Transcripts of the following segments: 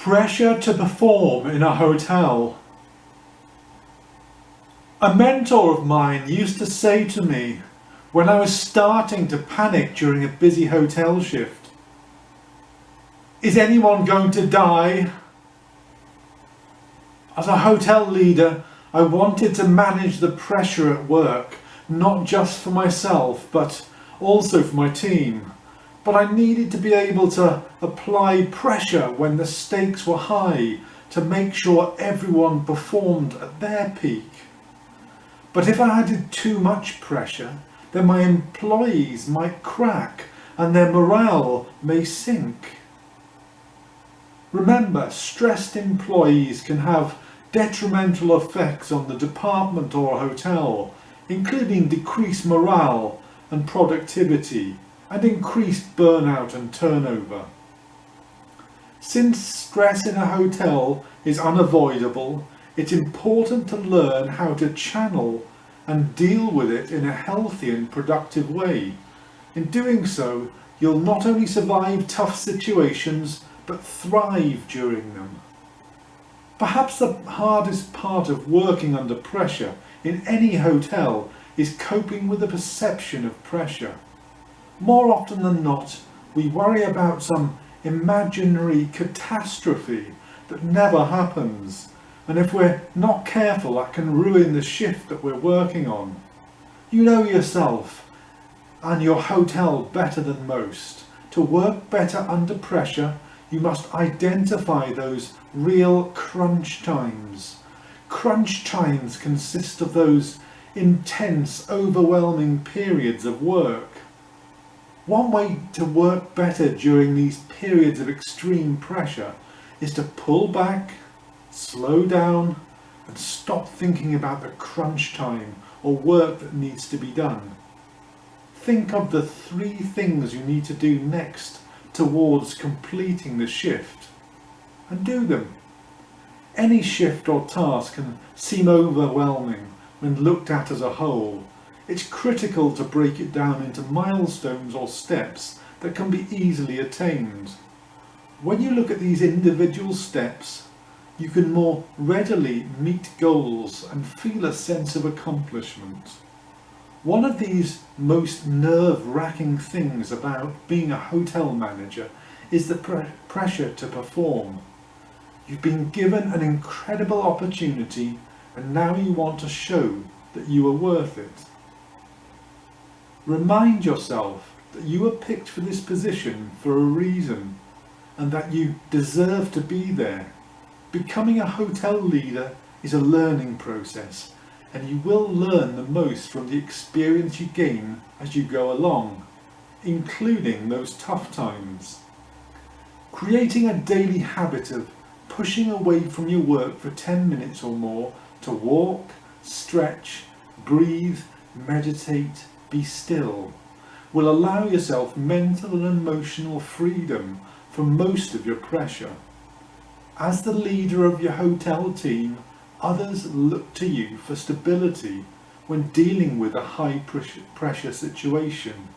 Pressure to perform in a hotel. A mentor of mine used to say to me when I was starting to panic during a busy hotel shift, "Is anyone going to die?" As a hotel leader, I wanted to manage the pressure at work, not just for myself, but also for my team. But I needed to be able to apply pressure when the stakes were high to make sure everyone performed at their peak. But if I added too much pressure, then my employees might crack and their morale may sink. Remember, stressed employees can have detrimental effects on the department or hotel, including decreased morale and productivity, and increased burnout and turnover. Since stress in a hotel is unavoidable, it's important to learn how to channel and deal with it in a healthy and productive way. In doing so, you'll not only survive tough situations, but thrive during them. Perhaps the hardest part of working under pressure in any hotel is coping with the perception of pressure. More often than not, we worry about some imaginary catastrophe that never happens, and if we're not careful, that can ruin the shift that we're working on. You know yourself and your hotel better than most. To work better under pressure, you must identify those real crunch times. Crunch times consist of those intense, overwhelming periods of work. One way to work better during these periods of extreme pressure is to pull back, slow down, and stop thinking about the crunch time or work that needs to be done. Think of the 3 things you need to do next towards completing the shift, and do them. Any shift or task can seem overwhelming when looked at as a whole. It's critical to break it down into milestones or steps that can be easily attained. When you look at these individual steps, you can more readily meet goals and feel a sense of accomplishment. One of these most nerve-wracking things about being a hotel manager is the pressure to perform. You've been given an incredible opportunity, and now you want to show that you are worth it. Remind yourself that you were picked for this position for a reason, and that you deserve to be there. Becoming a hotel leader is a learning process, and you will learn the most from the experience you gain as you go along, including those tough times. Creating a daily habit of pushing away from your work for 10 minutes or more to walk, stretch, breathe, meditate, be still, will allow yourself mental and emotional freedom from most of your pressure. As the leader of your hotel team, others look to you for stability when dealing with a high pressure situation.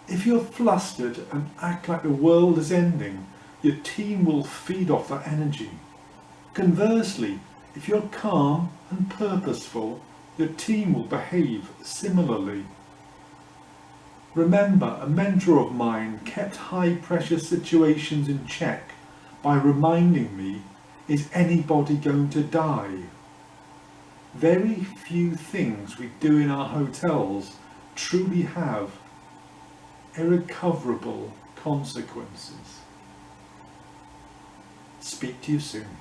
If you're flustered and act like the world is ending, your team will feed off that energy. Conversely, if you're calm and purposeful, your team will behave similarly. Remember, a mentor of mine kept high pressure situations in check by reminding me, "Is anybody going to die?" Very few things we do in our hotels truly have irrecoverable consequences. Speak to you soon.